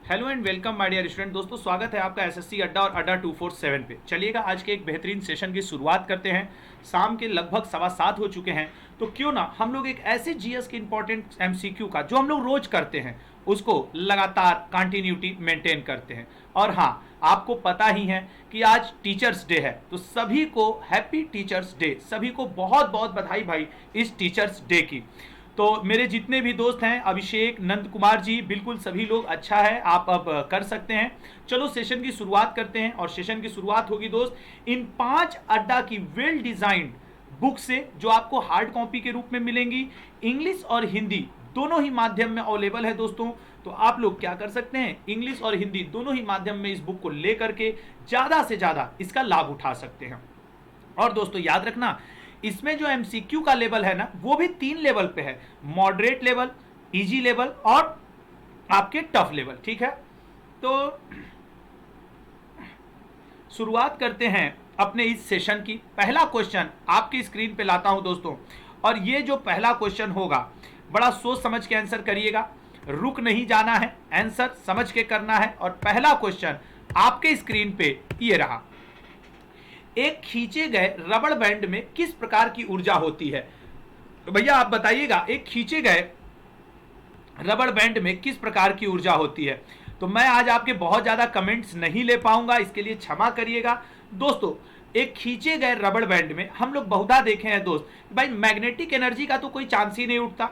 Hello and welcome my dear student. दोस्तों स्वागत है आपका एसएससी अड्डा और अड्डा 247 पे। चलिएगा आज के एक बेहतरीन सेशन की शुरुआत करते हैं। शाम के लगभग 7:15 हो चुके हैं, तो क्यों ना हम लोग एक ऐसे जीएस के इंपॉर्टेंट एमसीक्यू का जो हम लोग रोज करते हैं उसको लगातार कंटिन्यूटी मेंटेन करते हैं। और हाँ, आपको पता ही है कि आज टीचर्स डे है, तो सभी को हैप्पी टीचर्स डे, सभी को बहुत बहुत बधाई भाई इस टीचर्स डे की। तो मेरे जितने भी दोस्त हैं, अभिषेक, नंद कुमार जी, बिल्कुल सभी लोग, अच्छा है, आप अब कर सकते हैं। चलो सेशन की शुरुआत करते हैं और सेशन की शुरुआत होगी दोस्त इन 5 अड्डा की वेल डिजाइंड बुक से, जो आपको हार्ड कॉपी के रूप में मिलेंगी। इंग्लिश और हिंदी दोनों ही माध्यम में अवेलेबल है दोस्तों। तो आप लोग क्या कर सकते हैं, इंग्लिश और हिंदी दोनों ही माध्यम में इस बुक को लेकर के ज्यादा से ज्यादा इसका लाभ उठा सकते हैं। और दोस्तों याद रखना, इसमें जो एमसीक्यू का लेवल है ना, वो भी 3 लेवल पे है, मॉडरेट लेवल, इजी लेवल और आपके टफ लेवल। ठीक है, तो शुरुआत करते हैं अपने इस सेशन की। पहला क्वेश्चन आपकी स्क्रीन पे लाता हूं दोस्तों, और ये जो पहला क्वेश्चन होगा बड़ा सोच समझ के आंसर करिएगा, रुक नहीं जाना है, आंसर समझ के करना है। और पहला क्वेश्चन आपके स्क्रीन पे ये रहा, एक खींचे गए रबड़ बैंड में किस प्रकार की ऊर्जा होती है। तो भैया आप बताइएगा, एक खींचे गए रबड़ बैंड में किस प्रकार की ऊर्जा होती है। तो मैं आज आपके बहुत ज्यादा कमेंट्स नहीं ले पाऊंगा, इसके लिए क्षमा करिएगा दोस्तों। एक खींचे गए रबड़ बैंड में हम लोग बहुधा देखे हैं दोस्त, भाई मैग्नेटिक एनर्जी का तो कोई चांस ही नहीं उठता,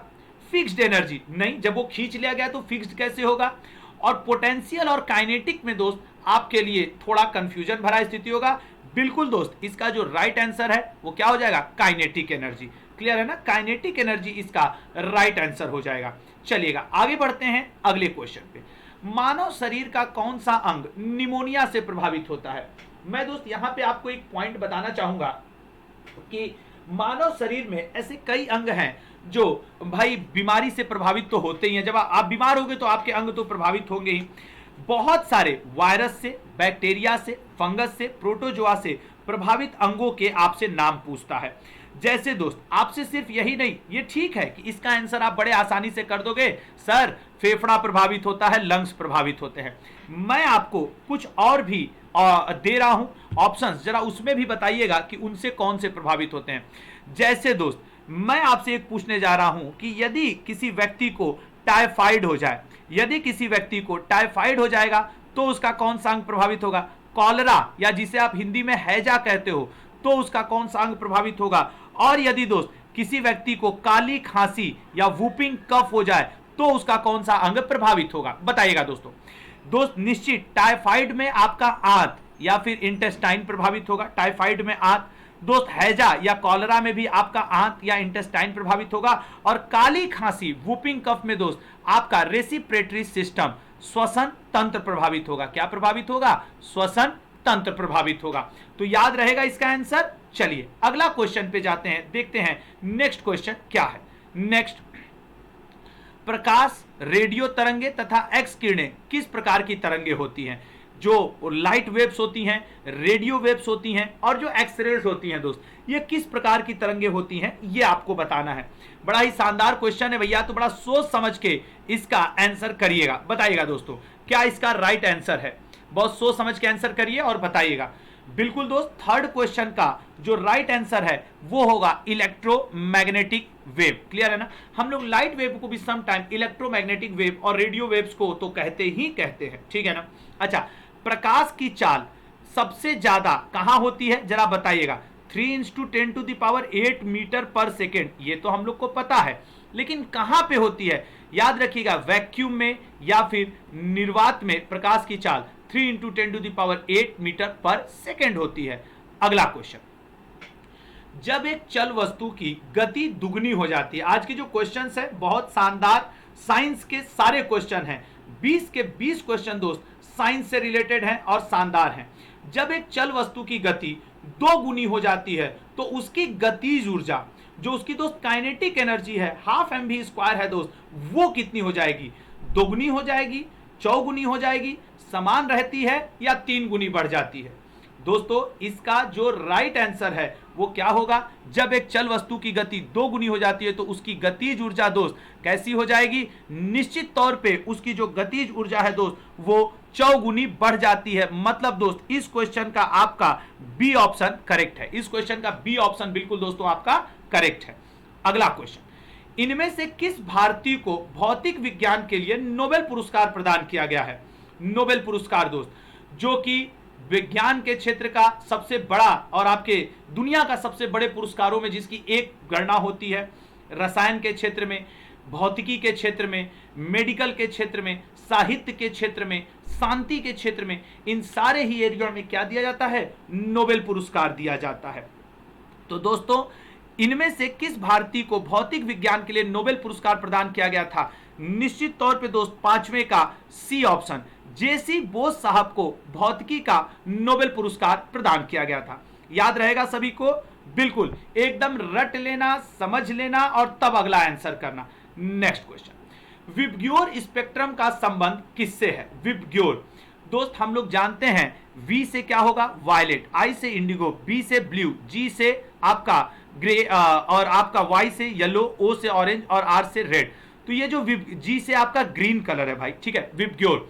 फिक्स्ड एनर्जी नहीं, जब वो खींच लिया गया तो फिक्स्ड कैसे होगा। और पोटेंशियल और काइनेटिक में दोस्त आपके लिए थोड़ा कंफ्यूजन भरा स्थिति होगा। बिल्कुल दोस्त, इसका जो राइट आंसर है वो क्या हो जाएगा, काइनेटिक एनर्जी। क्लियर है ना, काइनेटिक एनर्जी इसका राइट आंसर हो जाएगा। चलिएगा आगे बढ़ते हैं अगले क्वेश्चन पे। मानव शरीर का कौन सा अंग निमोनिया से प्रभावित होता है। मैं दोस्त यहां पे आपको एक पॉइंट बताना चाहूंगा कि मानव शरीर में ऐसे कई अंग हैं जो भाई बीमारी से प्रभावित तो होते ही हैं। जब आप बीमार होंगे तो आपके अंग तो प्रभावित होंगे ही। बहुत सारे वायरस से, बैक्टीरिया से, फंगस से, प्रोटोजोआ से प्रभावित अंगों के आपसे नाम पूछता है। जैसे दोस्त आपसे सिर्फ यही नहीं, ये ठीक है कि इसका आंसर आप बड़े आसानी से कर दोगे, सर फेफड़ा प्रभावित होता है, लंग्स प्रभावित होते हैं। मैं आपको कुछ और भी दे रहा हूं ऑप्शंस, जरा उसमें भी बताइएगा कि उनसे कौन से प्रभावित होते हैं। जैसे दोस्त मैं आपसे एक पूछने जा रहा हूं कि यदि किसी व्यक्ति को टाइफाइड हो जाए, यदि किसी व्यक्ति को टाइफाइड हो जाएगा तो उसका कौन सा अंग प्रभावित होगा। कॉलरा या जिसे आप हिंदी में हैजा कहते हो, तो उसका कौन सा अंग प्रभावित होगा। और यदि दोस्त किसी व्यक्ति को काली खांसी या वूपिंग कफ हो जाए तो उसका कौन सा अंग प्रभावित होगा, बताइएगा दोस्तों। दोस्त निश्चित टाइफाइड में आपका आंत या फिर इंटेस्टाइन प्रभावित होगा, टाइफाइड में आंत। दोस्त हैजा या कॉलरा में भी आपका आंत या इंटेस्टाइन प्रभावित होगा। और काली खांसी, वूपिंग कफ में दोस्त आपका रेसिप्रेटरी सिस्टम, श्वसन तंत्र प्रभावित होगा। क्या प्रभावित होगा, श्वसन तंत्र प्रभावित होगा। तो याद रहेगा इसका आंसर। चलिए अगला क्वेश्चन पे जाते हैं, देखते हैं नेक्स्ट क्वेश्चन क्या है। नेक्स्ट, प्रकाश, रेडियो तरंगे तथा एक्स किरणें किस प्रकार की तरंगे होती हैं। जो लाइट वेव्स होती हैं, रेडियो वेव्स होती हैं और जो एक्सरेज होती हैं दोस्त, ये किस प्रकार की तरंगे होती हैं, ये आपको बताना है। बड़ा ही शानदार क्वेश्चन है भैया, तो बड़ा सोच समझ के इसका आंसर करिएगा, बताइएगा दोस्तों क्या इसका राइट आंसर है। बहुत सोच समझ के आंसर करिए और बताइएगा। बिल्कुल दोस्त, थर्ड क्वेश्चन का जो राइट आंसर है वो होगा इलेक्ट्रोमैग्नेटिक वेव। क्लियर है ना, हम लोग लाइट वेव को भी सम टाइम इलेक्ट्रोमैग्नेटिक वेव और रेडियो वेव्स को तो कहते ही कहते हैं। ठीक है ना। अच्छा, प्रकाश की चाल सबसे ज्यादा कहां होती है, जरा बताइएगा। 3 × 10⁸ मीटर पर सेकेंड, ये तो हम लोग को पता है, लेकिन कहां पे होती है, याद रखिएगा, वैक्यूम में या फिर निर्वात में प्रकाश की चाल 3 × 10⁸ मीटर पर सेकेंड होती है। अगला क्वेश्चन, जब एक चल वस्तु की गति दुगनी हो जाती है। आज के जो क्वेश्चंस है बहुत शानदार, साइंस के सारे क्वेश्चन हैं, 20 के 20 क्वेश्चन दोस्त साइंस से रिलेटेड हैं और शानदार हैं। जब एक चल वस्तु की गति 2 गुनी हो जाती है तो उसकी गतिज ऊर्जा, जो उसकी दोस्त काइनेटिक एनर्जी है, ½ mv² है दोस्त, वो कितनी हो जाएगी, 2 गुनी हो जाएगी, 4 गुनी हो जाएगी, समान रहती है या 3 गुनी बढ़ जाती है। दोस्तों इसका जो राइट आंसर है वो क्या होगा, जब एक चल वस्तु की गति 2 गुनी हो जाती है तो उसकी गतिज ऊर्जा दोस्त कैसी हो जाएगी, निश्चित तौर पे उसकी जो गतिज ऊर्जा है दोस्त वो चौगुनी बढ़ जाती है। मतलब दोस्त इस क्वेश्चन का आपका बी ऑप्शन करेक्ट है, इस क्वेश्चन का बी ऑप्शन बिल्कुल दोस्तों आपका करेक्ट है। अगला क्वेश्चन, इनमें से किस भारतीय को भौतिक विज्ञान के लिए नोबेल पुरस्कार प्रदान किया गया है। नोबेल पुरस्कार दोस्त, जो कि विज्ञान के क्षेत्र का सबसे बड़ा और आपके दुनिया का सबसे बड़े पुरस्कारों में जिसकी एक गणना होती है, रसायन के क्षेत्र में, भौतिकी के क्षेत्र में, मेडिकल के क्षेत्र में, साहित्य के क्षेत्र में, शांति के क्षेत्र में, इन सारे ही एरिया में क्या दिया जाता है, नोबेल पुरस्कार दिया जाता है। तो दोस्तों इनमें से किस भारतीय को भौतिक विज्ञान के लिए नोबेल पुरस्कार प्रदान किया गया था, निश्चित तौर पे दोस्त पांचवें का सी ऑप्शन, जेसी बोस साहब को भौतिकी का नोबेल पुरस्कार प्रदान किया गया था। याद रहेगा सभी को, बिल्कुल एकदम रट लेना, समझ लेना और तब अगला आंसर करना। नेक्स्ट क्वेश्चन, विबग्योर स्पेक्ट्रम का संबंध किससे है। विबग्योर दोस्त हम लोग जानते हैं, वी से क्या होगा वायलेट, आई से इंडिगो, बी से ब्लू, जी से आपका ग्रे और आपका वाई से येलो, ओ से ऑरेंज और आर से रेड। तो ये जो जी से आपका ग्रीन कलर है भाई, ठीक है, विबग्योर।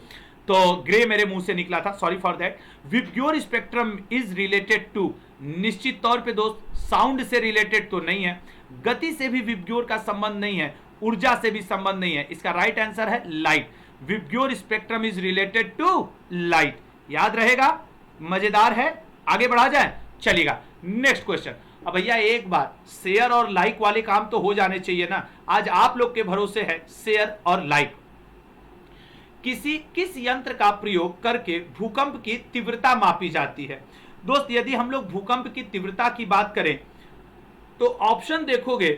तो ग्रे मेरे मुंह से निकला था, sorry for that. VIBGYOR spectrum is related to, निश्चित तौर पे दोस्त साउंड से रिलेटेड तो नहीं है, गति से भी विबग्योर का संबंध नहीं है, ऊर्जा से भी संबंध नहीं है। इसका राइट आंसर है light. VIBGYOR spectrum is related to light. याद रहेगा, मजेदार है, आगे बढ़ा जाए, चलिएगा नेक्स्ट क्वेश्चन। अब भैया एक बार शेयर और लाइक वाले काम तो हो जाने चाहिए ना, आज आप लोग के भरोसे है शेयर और लाइक। किस यंत्र का प्रयोग करके भूकंप की तीव्रता मापी जाती है। दोस्त यदि हम लोग भूकंप की तीव्रता की बात करें तो ऑप्शन देखोगे,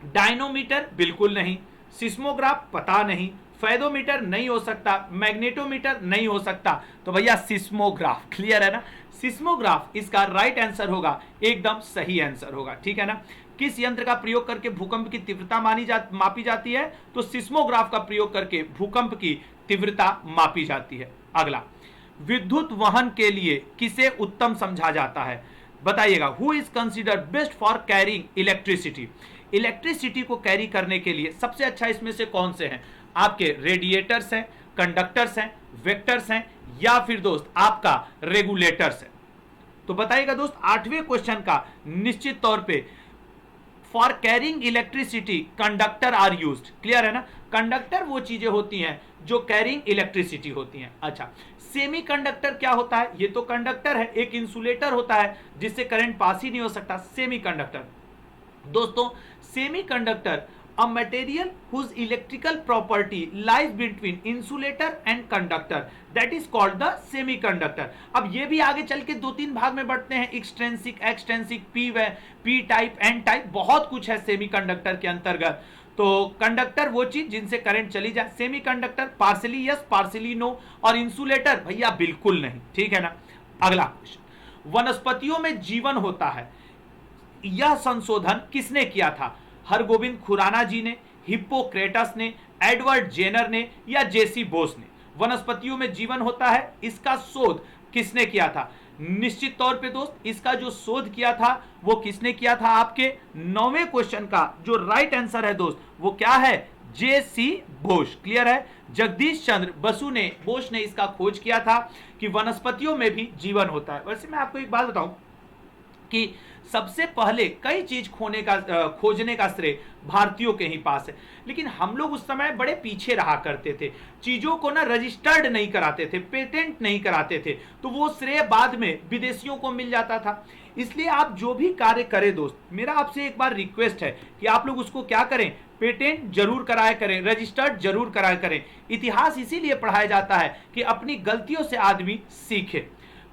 डायनोमीटर बिल्कुल नहीं, सिस्मोग्राफ पता नहीं, फेदोमीटर नहीं हो सकता, मैग्नेटोमीटर नहीं हो सकता, तो भैया सिस्मोग्राफ। क्लियर है ना, सिस्मोग्राफ इसका राइट आंसर होगा, एकदम सही आंसर होगा, ठीक है ना। किस यंत्र का प्रयोग करके भूकंप की तीव्रता मापी जाती है, तो सिस्मोग्राफ का प्रयोग करके भूकंप की तीव्रता मापी जाती है। अगला, विद्युत वहन के लिए किसे उत्तम समझा जाता है, बताइएगा। Who is considered best for carrying electricity. Electricity को कैरी करने के लिए सबसे अच्छा इसमें से कौन से हैं, आपके रेडिएटर्स हैं, कंडक्टर्स हैं, वेक्टर्स हैं, या फिर दोस्त आपका रेगुलेटर्स है। तो बताइएगा दोस्त, आठवें क्वेश्चन का निश्चित तौर पे for carrying electricity conductor are used. Clear है ना, कंडक्टर वो चीजें होती हैं जो कैरिंग इलेक्ट्रिसिटी होती हैं। अच्छा, सेमी कंडक्टर क्या होता है, ये तो कंडक्टर है, एक इंसुलेटर होता है जिससे करंट पास ही नहीं हो सकता, सेमी कंडक्टर। दोस्तों semi conductor a material whose electrical property lies between insulator and conductor, that is called the semiconductor। अब ये भी आगे चल के 2-3 भाग में बढ़ते हैं, extrinsic, extrinsic, P type, N type, बहुत कुछ है सेमीकंडक्टर के अंतर्गत। तो कंडक्टर वो चीज जिनसे करंट चली जाए, semiconductor partially yes partially no, और इंसुलेटर भैया बिल्कुल नहीं, ठीक है ना। अगला क्वेश्चन, वनस्पतियों में जीवन होता है, यह संशोधन किसने किया था। हरगोविंद खुराना जी ने, हिप्पोक्रेटस ने, एडवर्ड जेनर ने, या जेसी बोस ने। वनस्पतियों में जीवन होता है, इसका शोध किसने किया था। निश्चित तौर पे दोस्त इसका जो शोध किया था वो किसने किया था, आपके 9वें क्वेश्चन का जो राइट आंसर है दोस्त वो क्या है, जेसी बोस। क्लियर है, जगदीश चंद्र बसु ने, बोस ने इसका खोज किया था कि वनस्पतियों में भी जीवन होता है। वैसे मैं आपको एक बात बताऊं कि सबसे पहले कई चीज खोजने का श्रेय भारतीयों के ही पास है, लेकिन हम लोग उस समय बड़े पीछे रहा करते थे, चीजों को ना रजिस्टर्ड नहीं कराते थे, पेटेंट नहीं कराते थे, तो वो श्रेय बाद में विदेशियों को मिल जाता था। इसलिए आप जो भी कार्य करें दोस्त, मेरा आपसे एक बार रिक्वेस्ट है कि आप लोग उसको क्या करें, पेटेंट जरूर कराया करें, रजिस्टर्ड जरूर कराया करें। इतिहास इसीलिए पढ़ाया जाता है कि अपनी गलतियों से आदमी सीखे।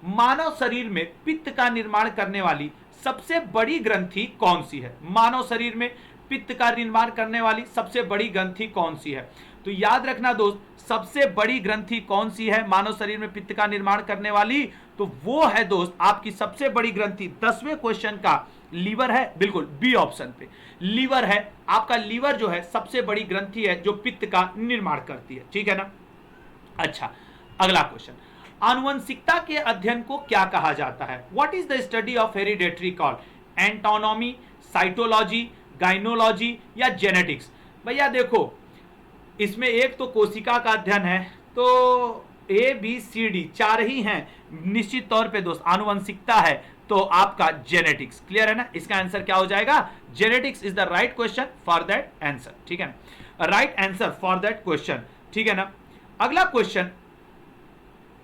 मानव शरीर में पित्त का निर्माण करने वाली सबसे बड़ी ग्रंथि कौन सी है। मानव शरीर में पित्त का निर्माण करने वाली सबसे बड़ी ग्रंथि कौन सी है, तो याद रखना दोस्त, सबसे बड़ी ग्रंथि कौन सी है मानव शरीर में पित्त का निर्माण करने वाली, तो वो है दोस्त आपकी सबसे बड़ी ग्रंथि। 10वें क्वेश्चन का लीवर है, बिल्कुल बी ऑप्शन पे लीवर है। आपका लीवर जो है सबसे बड़ी ग्रंथि है जो पित्त का निर्माण करती है, ठीक है ना। अच्छा, अगला क्वेश्चन, आनुवंशिकता के अध्ययन को क्या कहा जाता है। What is the study of hereditary call. Anatomy, cytology, gynaecology या जेनेटिक्स? भैया देखो, इसमें एक तो कोशिका का अध्ययन है, तो ए बी सी डी चार ही हैं। निश्चित तौर पे दोस्त आनुवंशिकता है, तो आपका जेनेटिक्स। क्लियर है ना? इसका आंसर क्या हो जाएगा? Genetics is the right question for that answer. ठीक है ना? Right answer for that question. ठीक है ना? अगला क्वेश्चन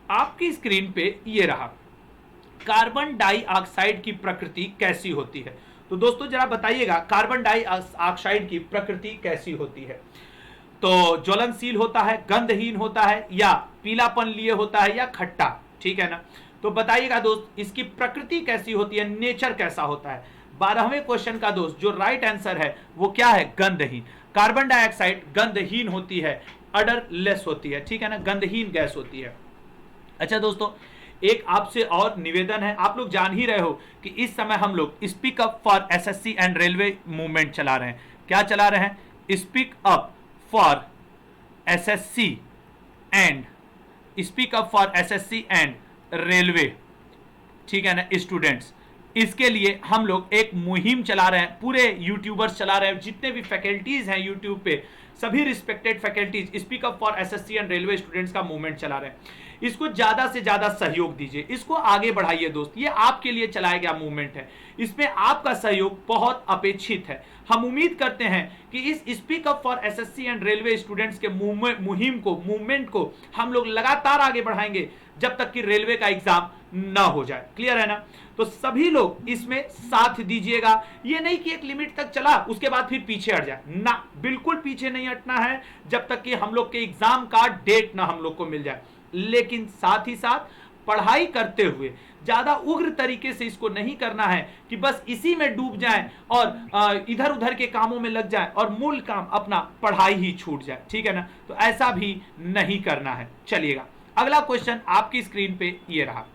आपकी स्क्रीन पे ये रहा, कार्बन डाइऑक्साइड की प्रकृति कैसी होती है? तो दोस्तों जरा बताइएगा, कार्बन डाइऑक्साइड की प्रकृति कैसी होती है? तो ज्वलनशील होता है, गंधहीन होता है, या पीलापन लिए होता है, या खट्टा? ठीक है ना? तो बताइएगा दोस्त, इसकी प्रकृति कैसी होती है, नेचर कैसा होता है? 12वें क्वेश्चन का दोस्त जो राइट आंसर है वो क्या है? गंधहीन। कार्बन डाइऑक्साइड गंधहीन होती है, अडरलेस होती है। ठीक है ना? गंधहीन गैस होती है। अच्छा दोस्तों, एक आपसे और निवेदन है, आप लोग जान ही रहे हो कि इस समय हम लोग speak up for SSC and railway movement चला रहे हैं। क्या चला रहे हैं? Speak up for SSC and railway. ठीक है ना स्टूडेंट्स? इसके लिए हम लोग एक मुहिम चला रहे हैं, पूरे यूट्यूबर्स चला रहे हैं, जितने भी फैकल्टीज हैं यूट्यूब पे, सभी respected faculties speak up for SSC and railway students का मूवमेंट चला रहे हैं। इसको ज्यादा से ज्यादा सहयोग दीजिए, इसको आगे बढ़ाइए दोस्त। ये आपके लिए चलाया गया मूवमेंट है, इसमें आपका सहयोग बहुत अपेक्षित है। हम उम्मीद करते हैं कि इस speak up for SSC and railway students के मुहिम को, मूवमेंट को हम लोग लगातार आगे बढ़ाएंगे जब तक कि रेलवे का एग्जाम ना हो जाए। क्लियर है ना? तो सभी लोग इसमें साथ दीजिएगा। ये नहीं कि एक लिमिट तक चला उसके बाद फिर पीछे हट जाए ना, बिल्कुल पीछे नहीं हटना है जब तक कि हम लोग के एग्जाम का डेट ना हम लोग को मिल जाए। लेकिन साथ ही साथ पढ़ाई करते हुए ज्यादा उग्र तरीके से इसको नहीं करना है कि बस इसी में डूब जाएं और इधर उधर के कामों में लग जाएं और मूल काम अपना पढ़ाई ही छूट जाए। ठीक है ना? तो ऐसा भी नहीं करना है। चलिएगा, अगला क्वेश्चन आपकी स्क्रीन पे ये रहा,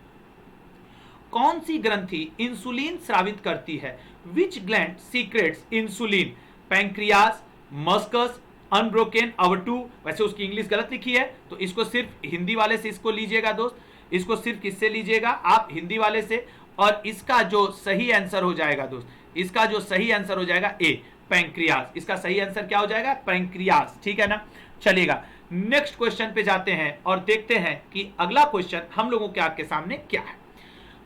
कौन सी ग्रंथि इंसुलिन स्रावित करती है? Which gland secretes insulin? Pancreas, mucus, unbroken अवटू। वैसे उसकी इंग्लिश गलत लिखी है, तो इसको सिर्फ हिंदी वाले से इसको लीजिएगा दोस्त, इसको सिर्फ किससे लीजिएगा आप? हिंदी वाले से। और इसका जो सही आंसर हो जाएगा दोस्त, इसका जो सही आंसर हो जाएगा ए, पैंक्रियास। इसका सही आंसर क्या हो जाएगा? पैंक्रियास। ठीक है ना? चलिएगा, नेक्स्ट क्वेश्चन पे जाते हैं और देखते हैं कि अगला क्वेश्चन हम लोगों के आपके सामने क्या है।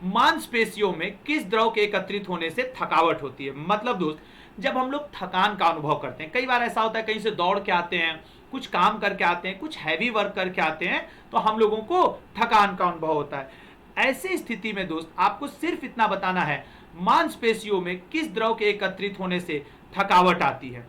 मांसपेशियों में किस द्रव के एकत्रित होने से थकावट होती है? मतलब दोस्त, जब हम लोग थकान का अनुभव करते हैं, कई बार ऐसा होता है कहीं से दौड़ के आते हैं, कुछ काम करके आते हैं, कुछ हैवी वर्क करके आते हैं, तो हम लोगों को थकान का अनुभव होता है। ऐसी स्थिति में दोस्त आपको सिर्फ इतना बताना है, मांसपेशियों में किस द्रव के एकत्रित होने से थकावट आती है।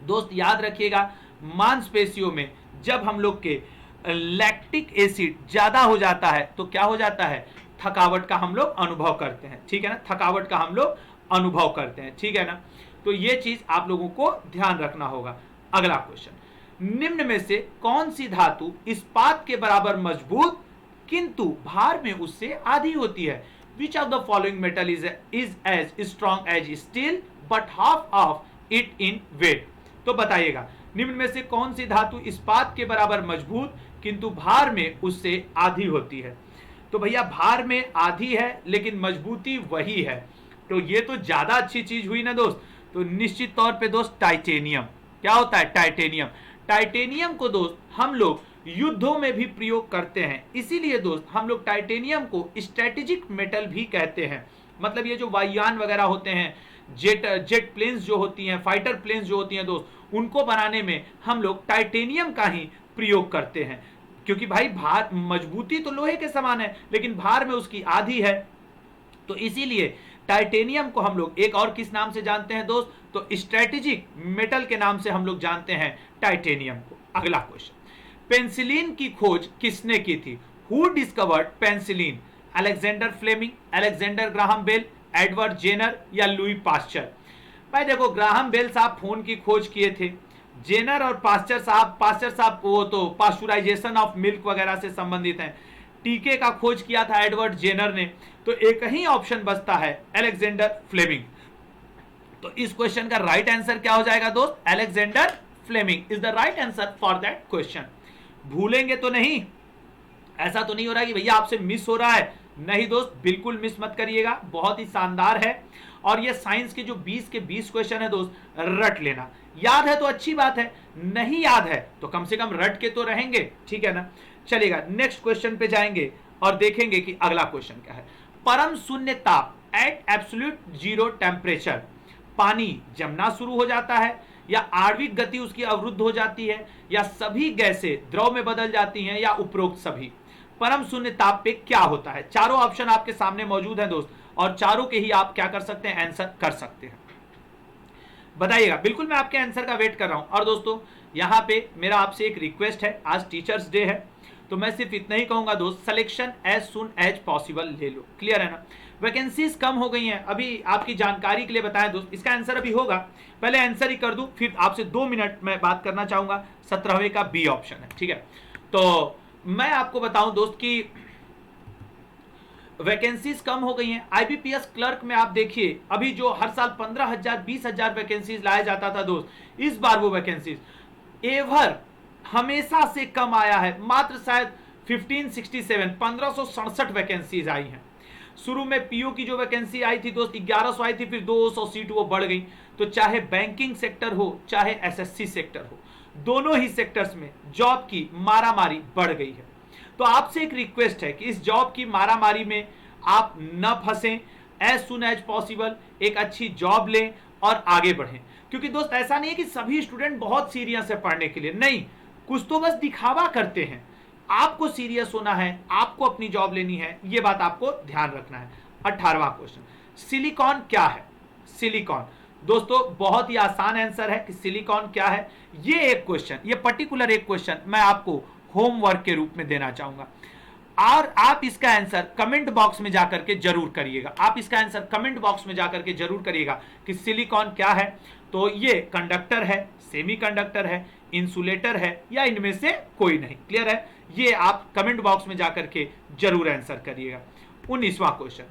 दोस्त याद रखिएगा, मांसपेशियों में जब हम लोग के लैक्टिक एसिड ज्यादा हो जाता है तो क्या हो जाता है? थकावट का हम लोग अनुभव करते हैं। ठीक है ना? थकावट का हम लोग अनुभव करते हैं। ठीक है ना? तो ये चीज आप लोगों को ध्यान रखना होगा। अगला क्वेश्चन, निम्न में से कौन सी धातु इस्पात के बराबर मजबूत किंतु भार में उससे आधी होती है? Which of the following metal is as strong as steel but half of it in weight? तो बताइएगा, निम्न में से कौन सी धातु इस्पात के बराबर मजबूत किंतु भार में उससे आधी होती है? तो भैया भार में आधी है लेकिन मजबूती वही है, तो ये तो ज्यादा अच्छी चीज हुई ना दोस्त। तो निश्चित तौर पे दोस्त टाइटेनियम। क्या होता है? टाइटेनियम। टाइटेनियम को दोस्त हम लोग युद्धों में भी प्रयोग करते हैं, इसीलिए दोस्त हम लोग टाइटेनियम को स्ट्रेटेजिक मेटल भी कहते हैं। मतलब ये जो वायुयान वगैरह होते हैं, जेट प्लेन्स जो होती हैं, फाइटर प्लेन्स जो होती हैं दोस्त, उनको बनाने में हम लोग टाइटेनियम का ही प्रयोग करते हैं, क्योंकि भाई भार, मजबूती तो लोहे के समान है लेकिन भार में उसकी आधी है। तो इसीलिए टाइटेनियम को हम लोग एक और किस नाम से जानते हैं दोस्त? तो स्ट्रेटेजिक मेटल के नाम से हम लोग जानते हैं टाइटेनियम को। अगला क्वेश्चन, पेंसिलिन की खोज किसने की थी? Who discovered penicillin? Alexander Fleming, Alexander Graham Bell, Edward Jenner या लुई पास्चर? भाई देखो, ग्राहम बेल साहब फोन की खोज किए थे, जेनर और पास्चर साहब वो तो पास्चुराइजेशन ऑफ मिल्क वगैरह से संबंधित हैं। टीके का खोज किया था एडवर्ड जेनर ने। तो एक ही ऑप्शन बचता है, अलेक्जेंडर फ्लेमिंग। तो इस क्वेश्चन का राइट आंसर क्या हो जाएगा दोस्त? Alexander Fleming is the right answer for that question. भूलेंगे तो नहीं? ऐसा तो नहीं हो रहा कि भैया आपसे मिस हो रहा है, नहीं दोस्त, बिल्कुल मिस मत करिएगा, बहुत ही शानदार है। और ये साइंस के जो 20 के 20 क्वेश्चन है दोस्त, रट लेना। याद है तो अच्छी बात है, नहीं याद है तो कम से कम रट के तो रहेंगे, ठीक है ना। चलेगा, नेक्स्ट क्वेश्चन पे जाएंगे और देखेंगे कि अगला क्वेश्चन क्या है। परम शून्य ताप एट एब्सोल्यूट जीरो टेम्परेचर, पानी जमना शुरू हो जाता है या आणविक गति उसकी अवरुद्ध हो जाती है या सभी गैसें द्रव में बदल जाती हैं या उपरोक्त सभी। परम शून्य ताप पे क्या होता है? चारों ऑप्शन आपके सामने मौजूद हैं दोस्त, और चारों के ही आप क्या कर सकते हैं, आंसर कर सकते हैं। बताइएगा, बिल्कुल मैं आपके आंसर का वेट कर रहा हूं। और दोस्तों यहां पे मेरा आपसे एक रिक्वेस्ट है, आज टीचर्स डे है तो मैं सिर्फ इतना ही कहूंगा दोस्त, selection as soon as possible ले लो। क्लियर है ना? वैकेंसीज कम हो गई हैं, अभी आपकी जानकारी के लिए बताएं दोस्त, इसका आंसर अभी होगा, पहले आंसर ही कर दूं, फिर आपसे 2 मिनट में बात करना चाहूंगा। 17वें का बी ऑप्शन है, ठीक है। तो मैं आपको बताऊं दोस्त कि वैकेंसीज कम हो गई हैं। आईबीपीएस क्लर्क में आप देखिए, अभी जो हर साल 15,000 20,000 वैकेंसीज लाया जाता था दोस्त, इस बार वो वैकेंसीज एवर हमेशा से कम आया है। मात्र शायद 1567 वैकेंसीज आई हैं। शुरू में पीओ की जो वैकेंसी आई थी दोस्त 1100 आई थी, फिर 200 सीट वो बढ़ गई। तो चाहे बैंकिंग सेक्टर हो चाहे एसएससी सेक्टर हो, दोनों ही सेक्टर्स में जॉब की मारामारी बढ़ गई है। तो आपसे एक रिक्वेस्ट है कि इस जॉब की मारामारी में आप न फंसें, एज सुन एज पॉसिबल एक अच्छी जॉब लें और आगे बढ़ें। क्योंकि दोस्त ऐसा नहीं है कि सभी स्टूडेंट बहुत सीरियस है पढ़ने के लिए, नहीं, कुछ तो बस दिखावा करते हैं। आपको सीरियस होना है, आपको अपनी जॉब लेनी है, यह बात आपको ध्यान रखना है। 18वां क्वेश्चन, सिलिकॉन क्या है? सिलिकॉन दोस्तों बहुत ही आसान आंसर है कि सिलिकॉन क्या है। ये एक क्वेश्चन, ये पर्टिकुलर एक क्वेश्चन मैं आपको होमवर्क के रूप में देना चाहूंगा और आप इसका आंसर कमेंट बॉक्स में जाकर के जरूर करिएगा। आप इसका आंसर कमेंट बॉक्स में जाकर के जरूर करिएगा कि सिलिकॉन क्या है। तो ये कंडक्टर है, सेमीकंडक्टर है, इंसुलेटर है या इनमें से कोई नहीं। क्लियर है? ये आप कमेंट बॉक्स में जाकर के जरूर आंसर करिएगा। 19वां क्वेश्चन,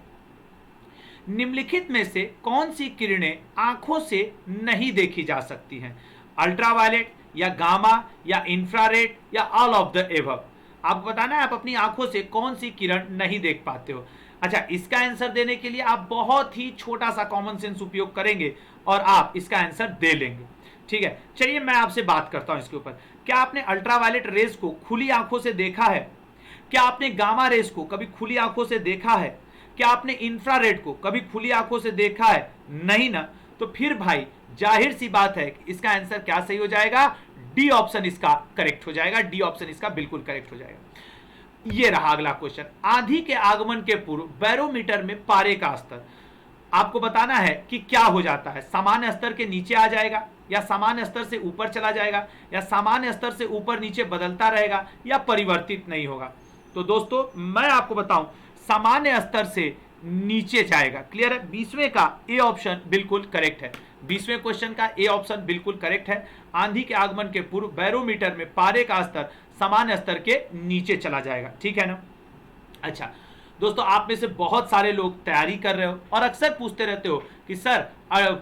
निम्नलिखित में से कौन सी किरणें आंखों से नहीं देखी जा सकती हैं? अल्ट्रावायलेट या गामा या इंफ्रारेड या ऑल ऑफ द एबव। आपको बताना है आप अपनी आंखों से कौन सी किरण नहीं देख पाते हो। अच्छा, इसका आंसर देने के लिए आप बहुत ही छोटा सा कॉमन सेंस उपयोग करेंगे और आप इसका आंसर दे लेंगे, ठीक है। चलिए मैं आपसे बात करता हूं इसके ऊपर। क्या आपने अल्ट्रावायलेट रेज को खुली आंखों से देखा है? क्या आपने गामा रेज को कभी खुली आंखों से देखा है? क्या आपने इंफ्रारेड को कभी खुली आंखों से देखा है? नहीं ना। तो फिर भाई जाहिर सी बात है कि इसका आंसर क्या सही हो जाएगा? डी ऑप्शन इसका करेक्ट हो जाएगा। डी ऑप्शन इसका बिल्कुल करेक्ट हो जाएगा। ये रहा अगला क्वेश्चन, आंधी के आगमन के पूर्व बैरोमीटर में पारे का स्तर आपको बताना है कि क्या हो जाता है। सामान्य स्तर के नीचे आ जाएगा या सामान्य स्तर से ऊपर चला जाएगा या सामान्य स्तर से ऊपर नीचे बदलता रहेगा या परिवर्तित नहीं होगा। तो दोस्तों मैं आपको बताऊं, सामान्य स्तर से नीचे जाएगा। क्लियर है? 20वें का ए ऑप्शन बिल्कुल करेक्ट है। 20वें क्वेश्चन का ए ऑप्शन बिल्कुल करेक्ट है। आंधी के आगमन के पूर्व बैरोमीटर में पारे का स्तर सामान्य स्तर के नीचे चला जाएगा, ठीक है ना। अच्छा दोस्तों, आप में से बहुत सारे लोग तैयारी कर रहे हो और अक्सर पूछते रहते हो कि सर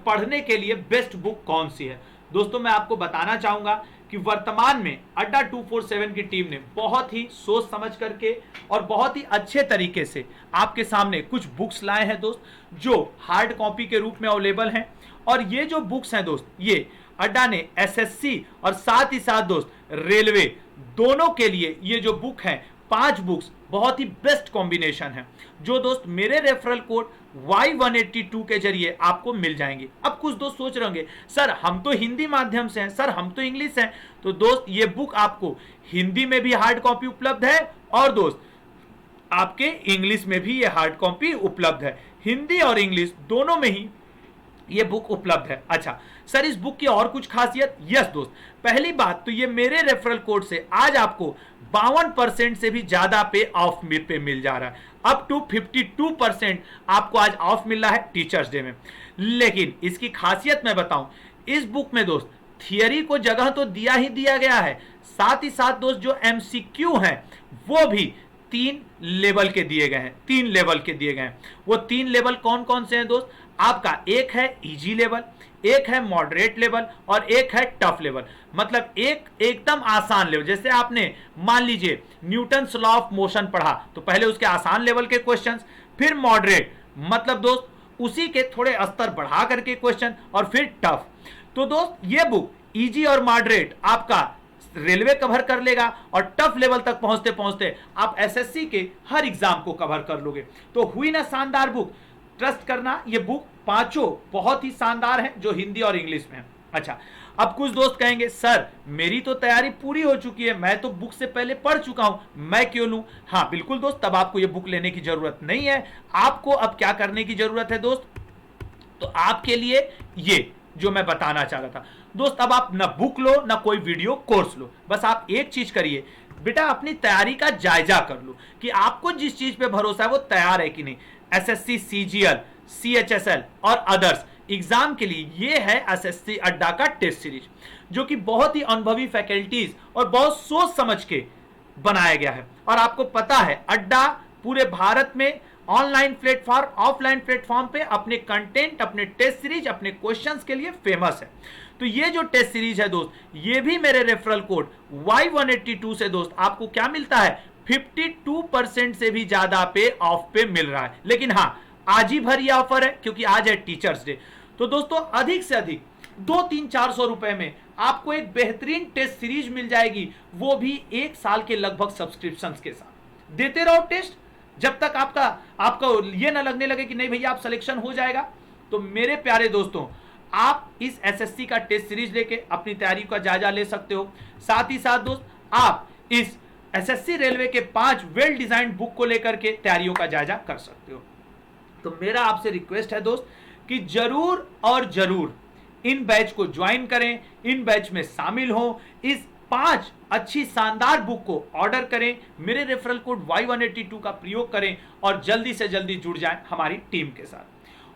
पढ़ने के लिए बेस्ट बुक कौन सी है। दोस्तों मैं आपको बताना चाहूंगा कि वर्तमान में अड्डा 247 की टीम ने बहुत ही सोच समझ करके और बहुत ही अच्छे तरीके से आपके सामने कुछ बुक्स लाए हैं दोस्त, जो हार्ड कॉपी के रूप में अवेलेबल हैं। और ये जो बुक्स हैं दोस्त, ये अड्डा ने एसएससी और साथ ही साथ दोस्त रेलवे दोनों के लिए ये जो बुक है 5 बुक्स बहुत ही बेस्ट कॉम्बिनेशन है, जो दोस्त मेरे रेफरल कोड Y182 के जरिए आपको मिल जाएंगे। अब कुछ दोस्त सोच रहे होंगे सर हम तो हिंदी माध्यम से हैं, सर हम तो इंग्लिश हैं। तो दोस्त ये बुक आपको हिंदी में भी हार्ड कॉपी उपलब्ध है और दोस्त आपके इंग्लिश में भी ये हार्ड कॉपी उपलब्ध है। हिंदी और इंग्लिश दोनों में ही ये बुक उपलब्ध है। अच्छा सर इस बुक की और कुछ खासियत? यस दोस्त, पहली बात तो ये मेरे रेफरल कोड से आज आपको 52% से भी ज्यादा पे ऑफ पे मिल जा रहा है। अप टू 52% आपको आज ऑफ मिल रहा है टीचर्स डे में। लेकिन इसकी खासियत मैं बताऊं, इस बुक में दोस्त थियरी को जगह तो दिया ही दिया गया है, साथ ही साथ दोस्त जो एमसीक्यू हैं वो भी 3 लेवल के दिए गए हैं। 3 लेवल के दिए गए हैं। वो 3 लेवल कौन कौन से हैं दोस्त? आपका एक है इजी लेवल, एक है मॉडरेट लेवल और एक है टफ लेवल। मतलब एक एकदम आसान लेवल, जैसे आपने मान लीजिए न्यूटन्स लॉ ऑफ मोशन पढ़ा तो पहले उसके आसान लेवल के क्वेश्चंस, फिर मॉडरेट मतलब दोस्त उसी के थोड़े स्तर बढ़ा करके क्वेश्चन, और फिर टफ। तो दोस्त ये बुक इजी और मॉडरेट आपका रेलवे कवर कर लेगा और टफ लेवल तक पहुंचते पहुंचते आप एसएससी के हर एग्जाम को कवर कर लोगे। तो हुई ना शानदार बुक, ट्रस्ट करना, ये बुक पांचों बहुत ही शानदार है जो हिंदी और इंग्लिश में है। अच्छा, अब कुछ दोस्त कहेंगे सर मेरी तो तैयारी पूरी हो चुकी है, मैं तो बुक से पहले पढ़ चुका हूं, मैं क्यों लूं? हाँ बिल्कुल दोस्त, तब आपको ये बुक लेने की जरूरत नहीं है। आपको अब क्या करने की जरूरत है दोस्त? तो आपके लिए ये जो मैं बताना चाह रहा था दोस्त, अब आप ना बुक लो ना कोई वीडियो कोर्स लो, बस आप एक चीज करिए बेटा, अपनी तैयारी का जायजा कर लो कि आपको जिस चीज पे भरोसा है वो तैयार है कि नहीं। एसएससी, सीजीएल, सीएचएसएल और अदर्स एग्जाम के लिए ये है एसएससी अड्डा का टेस्ट सीरीज, जो कि बहुत ही अनुभवी फैकल्टीज और बहुत सोच समझ के बनाया गया है। और आपको पता है अड्डा पूरे भारत में ऑनलाइन प्लेटफॉर्म, ऑफलाइन प्लेटफॉर्म पे अपने कंटेंट, अपने टेस्ट सीरीज, अपने क्वेश्चंस के लिए फेमस है। तो ये जो टेस्ट सीरीज है दोस्त, ये भी मेरे रेफरल कोड Y182 से दोस्त आपको क्या मिलता है, 52% से भी ज्यादा पे ऑफ पे मिल रहा है। लेकिन हाँ, आज ही भर ये ऑफर है क्योंकि आज है टीचर्स डे। तो दोस्तों अधिक से अधिक 200-400 रुपए में आपको एक बेहतरीन टेस्ट सीरीज मिल जाएगी, वो भी 1 साल के लगभग सब्सक्रिप्शन के साथ। देते रहो टेस्ट जब तक आपको ये ना लगने लगे कि नहीं भैया आप सिलेक्शन हो जाएगा। तो मेरे प्यारे दोस्तों, आप इस एसएससी का टेस्ट सीरीज लेके अपनी तैयारी का जायजा ले सकते हो। साथ ही साथ दोस्त आप इस एसएससी रेलवे के 5 वेल डिजाइंड बुक को लेकर के तैयारियों का जायजा कर सकते हो। तो मेरा आपसे रिक्वेस्ट है दोस्त कि जरूर और जरूर इन बैच को ज्वाइन करें, इन बैच में शामिल हो, इस 5 अच्छी शानदार बुक को ऑर्डर करें, मेरे रेफरल कोड Y182 का प्रयोग करें और जल्दी से जल्दी जुड़ जाएं हमारी टीम के साथ।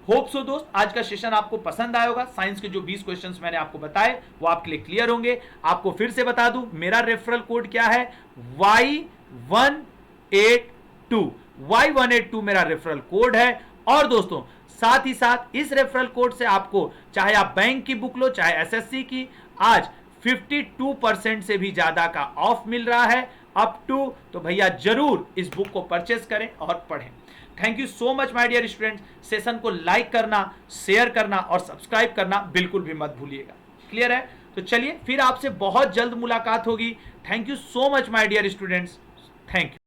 होप सो दोस्त आज का सेशन आपको पसंद आया होगा। साइंस के जो 20 क्वेश्चंस मैंने आपको बताए वो आपके लिए क्लियर होंगे। आपको फिर से बता दूं मेरा रेफरल कोड क्या है, Y182। Y182 मेरा रेफरल कोड है। और दोस्तों साथ ही साथ इस रेफरल कोड से आपको चाहे आप बैंक की बुक लो चाहे एसएससी की, आज 52% से भी ज्यादा का ऑफ मिल रहा है अप टू। तो भैया जरूर इस बुक को परचेस करें और पढ़ें। Thank you so much my dear students. Session को लाइक करना, शेयर करना और सब्सक्राइब करना बिल्कुल भी मत भूलिएगा। क्लियर है? तो चलिए फिर आपसे बहुत जल्द मुलाकात होगी। Thank you so much my dear students. Thank you.